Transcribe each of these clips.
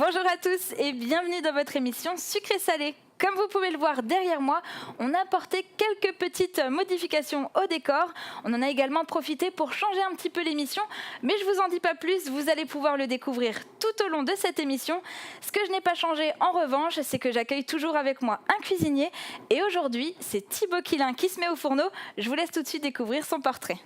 Bonjour à tous et bienvenue dans votre émission Sucré-Salé. Comme vous pouvez le voir derrière moi, on a apporté quelques petites modifications au décor. On en a également profité pour changer un petit peu l'émission, mais je vous en dis pas plus, vous allez pouvoir le découvrir tout au long de cette émission. Ce que je n'ai pas changé en revanche, c'est que j'accueille toujours avec moi un cuisinier. Et aujourd'hui, c'est Thibaut Quilin qui se met au fourneau. Je vous laisse tout de suite découvrir son portrait.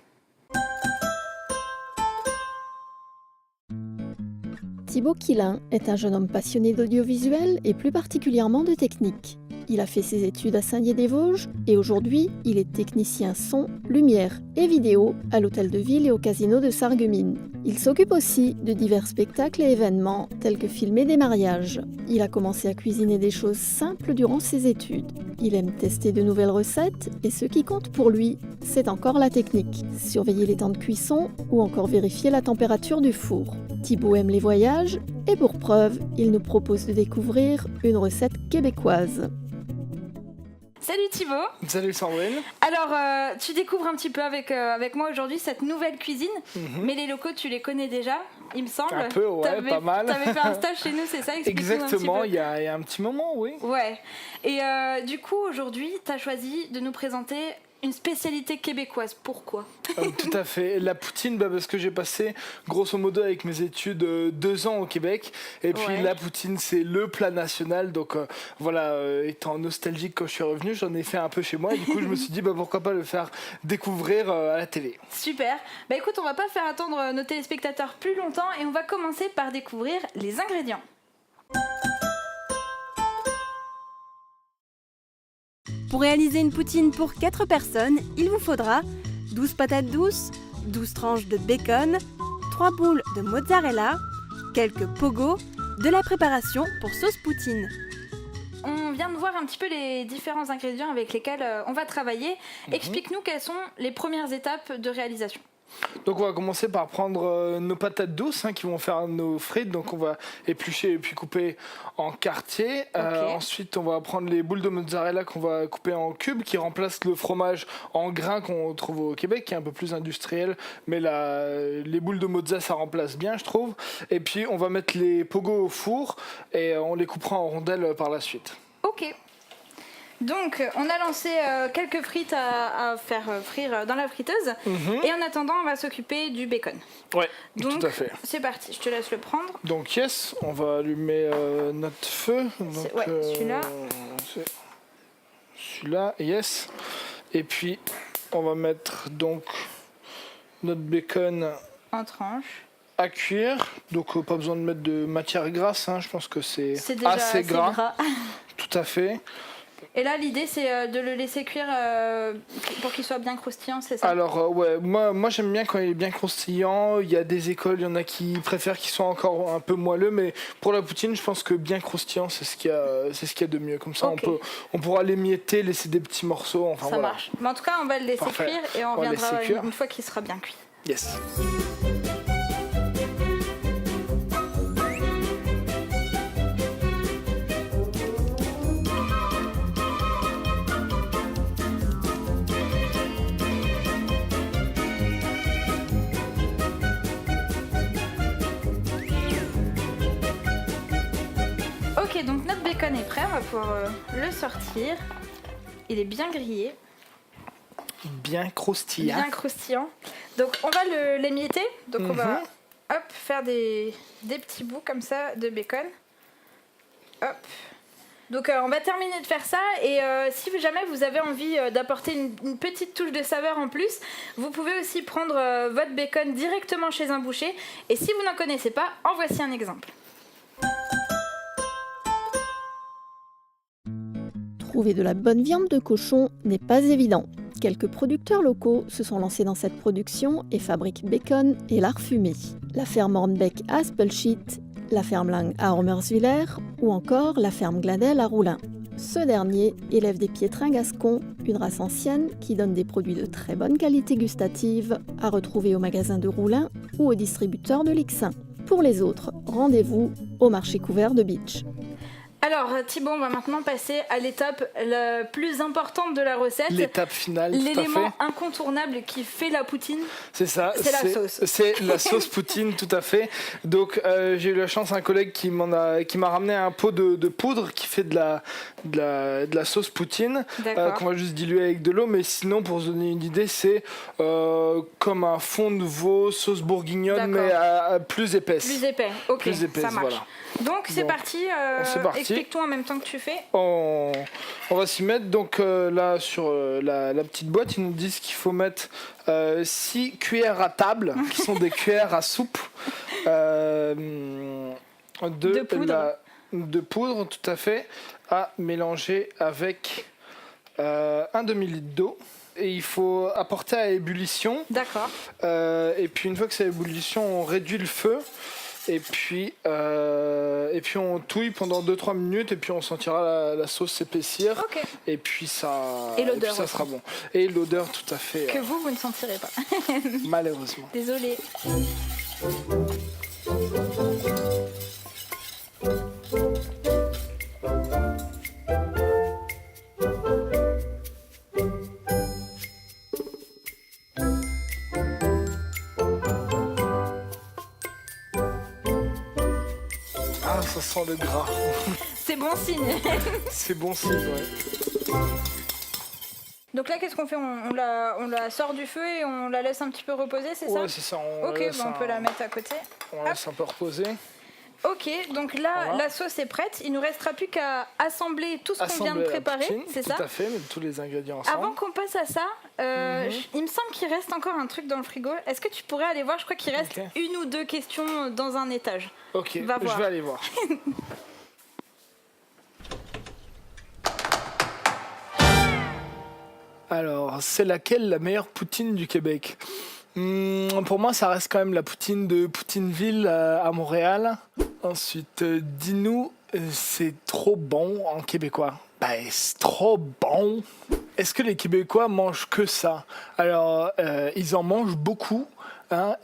Thibaut Quilin est un jeune homme passionné d'audiovisuel et plus particulièrement de technique. Il a fait ses études à Saint-Dié-des-Vosges et aujourd'hui, il est technicien son, lumière et vidéo à l'hôtel de ville et au casino de Sarreguemines. Il s'occupe aussi de divers spectacles et événements tels que filmer des mariages. Il a commencé à cuisiner des choses simples durant ses études. Il aime tester de nouvelles recettes et ce qui compte pour lui, c'est encore la technique. Surveiller les temps de cuisson ou encore vérifier la température du four. Thibaut aime les voyages et pour preuve, il nous propose de découvrir une recette québécoise. Salut Thibaut. Salut Sandrine. Alors, tu découvres un petit peu avec moi aujourd'hui cette nouvelle cuisine, mais les locaux, tu les connais déjà, il me semble. Un peu, ouais, pas mal. Tu avais fait un stage chez nous, c'est ça? Exactement, il y a un petit moment, oui. Ouais. Et du coup, aujourd'hui, tu as choisi de nous présenter une spécialité québécoise. Pourquoi? Tout à fait. La poutine, parce que j'ai passé, grosso modo, avec mes études, 2 ans au Québec. Et puis la poutine, c'est le plat national. Donc voilà, étant nostalgique quand je suis revenu, j'en ai fait un peu chez moi. Et du coup, je me suis dit, pourquoi pas le faire découvrir à la télé. Super. Écoute, on va pas faire attendre nos téléspectateurs plus longtemps et on va commencer par découvrir les ingrédients. Pour réaliser une poutine pour 4 personnes, il vous faudra 12 patates douces, 12 tranches de bacon, 3 boules de mozzarella, quelques pogos, de la préparation pour sauce poutine. On vient de voir un petit peu les différents ingrédients avec lesquels on va travailler. Explique-nous quelles sont les premières étapes de réalisation. Donc on va commencer par prendre nos patates douces qui vont faire nos frites. Donc on va éplucher et puis couper en quartiers. Ensuite on va prendre les boules de mozzarella qu'on va couper en cubes, qui remplacent le fromage en grains qu'on trouve au Québec, qui est un peu plus industriel. Mais les boules de mozza, ça remplace bien, je trouve. Et puis on va mettre les pogos au four et on les coupera en rondelles par la suite. Ok. Donc, on a lancé quelques frites à faire frire dans la friteuse. Et en attendant, on va s'occuper du bacon. Ouais, donc, tout à fait. C'est parti, je te laisse le prendre. Donc, yes, on va allumer notre feu. Donc, celui-là. Celui-là, yes. Et puis, on va mettre donc notre bacon en tranches. À cuire. Donc, pas besoin de mettre de matière grasse. Je pense que c'est déjà assez gras. Tout à fait. Et là, l'idée, c'est de le laisser cuire pour qu'il soit bien croustillant, c'est ça? Alors, moi j'aime bien quand il est bien croustillant. Il y a des écoles, il y en a qui préfèrent qu'il soit encore un peu moelleux, mais pour la poutine, je pense que bien croustillant, c'est ce qu'il y a de mieux. Comme ça, on pourra l'émietter, laisser des petits morceaux. Enfin, ça marche. Mais en tout cas, on va le laisser cuire et on reviendra une fois qu'il sera bien cuit. Yes. Ok, donc notre bacon est prêt, on va pouvoir le sortir. Il est bien grillé. Bien croustillant. Bien croustillant. Donc on va l'émietter. Donc on va faire des petits bouts comme ça de bacon. Hop. Donc on va terminer de faire ça et si jamais vous avez envie d'apporter une petite touche de saveur en plus, vous pouvez aussi prendre votre bacon directement chez un boucher. Et si vous n'en connaissez pas, en voici un exemple. Trouver de la bonne viande de cochon n'est pas évident. Quelques producteurs locaux se sont lancés dans cette production et fabriquent bacon et lard fumé. La ferme Hornbeck à Aspelshit, la ferme Lang à Ormerswiller ou encore la ferme Gladel à Roulin. Ce dernier élève des piétrins gascons, une race ancienne qui donne des produits de très bonne qualité gustative à retrouver au magasin de Roulin ou au distributeur de Lixin. Pour les autres, rendez-vous au marché couvert de Beach. Alors Thibaut, on va maintenant passer à l'étape la plus importante de la recette. L'étape finale, tout à fait. L'élément incontournable qui fait la poutine. C'est ça. C'est la sauce. C'est la sauce poutine, tout à fait. Donc j'ai eu la chance, un collègue qui m'a ramené un pot de poudre qui fait de la sauce poutine, qu'on va juste diluer avec de l'eau. Mais sinon, pour vous donner une idée, c'est comme un fond de veau, sauce bourguignonne, mais plus épaisse. Plus épais, ok, plus épaisse, ça marche. Voilà. Donc c'est parti. C'est parti. Explique-toi en même temps que tu fais. On va s'y mettre. Donc là, sur la petite boîte, ils nous disent qu'il faut mettre 6 cuillères à table, qui sont des cuillères à soupe, de poudre, tout à fait, à mélanger avec un demi-litre d'eau. Et il faut apporter à ébullition. D'accord. Et puis une fois que c'est à ébullition, on réduit le feu. Et puis on touille pendant 2-3 minutes et puis on sentira la sauce s'épaissir. Okay. Et puis ça sera bon. Et l'odeur, tout à fait. Que vous ne sentirez pas. Malheureusement. Désolée. Ça sent le gras. C'est bon signe. C'est bon signe, ouais. Donc là, qu'est-ce qu'on fait ? On la sort du feu et on la laisse un petit peu reposer, c'est ça ? Ouais, c'est ça. On peut la mettre à côté. On laisse un peu reposer. Ok, donc là, la sauce est prête. Il ne nous restera plus qu'à assembler tout ce qu'on vient de préparer, c'est ça ? Tout à fait, mettre tous les ingrédients ensemble. Avant qu'on passe à ça, il me semble qu'il reste encore un truc dans le frigo. Est-ce que tu pourrais aller voir ? Je crois qu'il reste 1 ou 2 questions dans un étage. Ok, je vais aller voir. Alors, c'est laquelle la meilleure poutine du Québec ? Pour moi, ça reste quand même la poutine de Poutineville à Montréal. Ensuite, dis-nous, c'est trop bon en québécois. C'est trop bon. Est-ce que les Québécois mangent que ça ? Alors, ils en mangent beaucoup.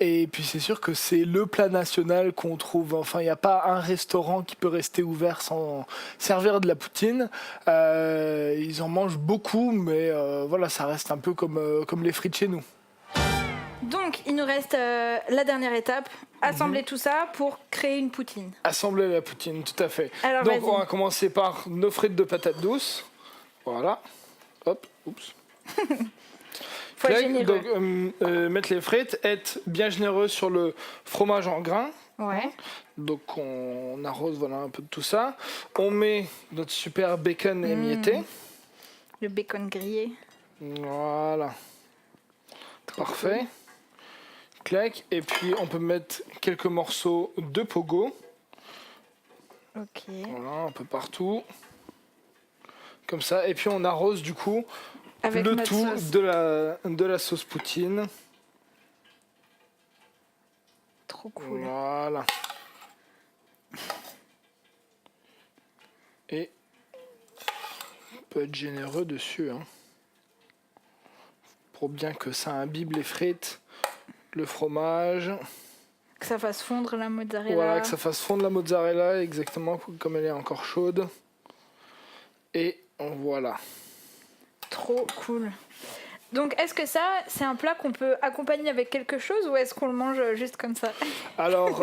Et puis c'est sûr que c'est le plat national qu'on trouve. Enfin, il n'y a pas un restaurant qui peut rester ouvert sans servir de la poutine. Ils en mangent beaucoup, mais voilà, ça reste un peu comme les frites chez nous. Donc, il nous reste la dernière étape, assembler tout ça pour créer une poutine. Assembler la poutine, tout à fait. Alors, donc, vas-y. on va commencer par nos frites de patates douces. Voilà. Hop, oups. Faut être généreux. Donc, mettre les frites, être bien généreux sur le fromage en grains. Ouais. Donc, on arrose un peu de tout ça. On met notre super bacon émietté. Le bacon grillé. Voilà. Trop parfait. Cool. Clac. Et puis, on peut mettre quelques morceaux de pogo. Ok. Voilà, un peu partout. Comme ça. Et puis, on arrose du coup avec le tout sauce. de la sauce poutine. Trop cool. Voilà. Et on peut être généreux dessus. Pour bien que ça imbibe les frites, le fromage. Que ça fasse fondre la mozzarella. Voilà, que ça fasse fondre la mozzarella, exactement comme elle est encore chaude. Et voilà. Trop cool. Donc, est-ce que ça, c'est un plat qu'on peut accompagner avec quelque chose ou est-ce qu'on le mange juste comme ça ? Alors,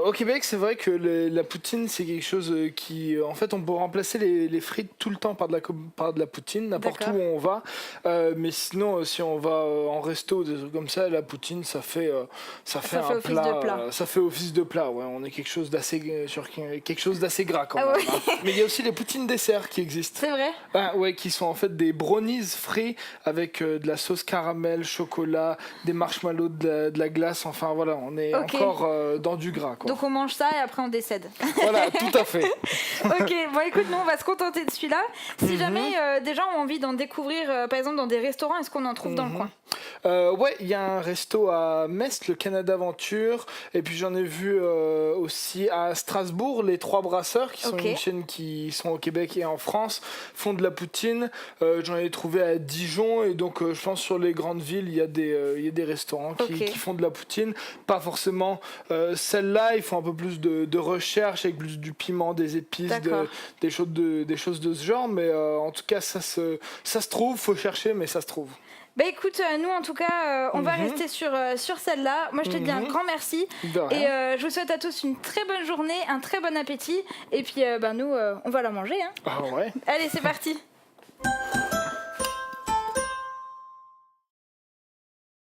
au Québec, c'est vrai que la poutine, c'est quelque chose qui... En fait, on peut remplacer les frites tout le temps par de la poutine, n'importe où on va. Mais sinon, si on va en resto, des trucs comme ça, la poutine, ça fait un plat. Ça fait office de plat, ouais. On est quelque chose d'assez gras quand même. Ouais. Mais il y a aussi les poutines dessert qui existent. C'est vrai ? Ouais, qui sont en fait des brownies frits avec de la sauce caramel, chocolat, des marshmallows, de la glace. Enfin voilà, on est encore dans du gras, quoi. Donc on mange ça et après on décède. Voilà, tout à fait. Ok, bon écoute, nous on va se contenter de celui-là. Si jamais des gens ont envie d'en découvrir, par exemple dans des restaurants, est-ce qu'on en trouve dans le coin ? Ouais, il y a un resto à Metz, le Canada Aventure, et puis j'en ai vu aussi à Strasbourg, les Trois Brasseurs, qui sont une chaîne qui sont au Québec et en France, font de la poutine. J'en ai trouvé à Dijon, et donc je pense sur les grandes villes, il y a des restaurants qui font de la poutine. Pas forcément celle-là, ils font un peu plus de recherche avec plus du piment, des épices, des choses de ce genre, mais en tout cas ça se trouve, faut chercher, mais ça se trouve. Bah écoute, nous en tout cas, on va rester sur celle-là. Moi je te dis un grand merci et je vous souhaite à tous une très bonne journée, un très bon appétit, et puis nous on va la manger. Hein. Ah ouais. Allez, c'est parti.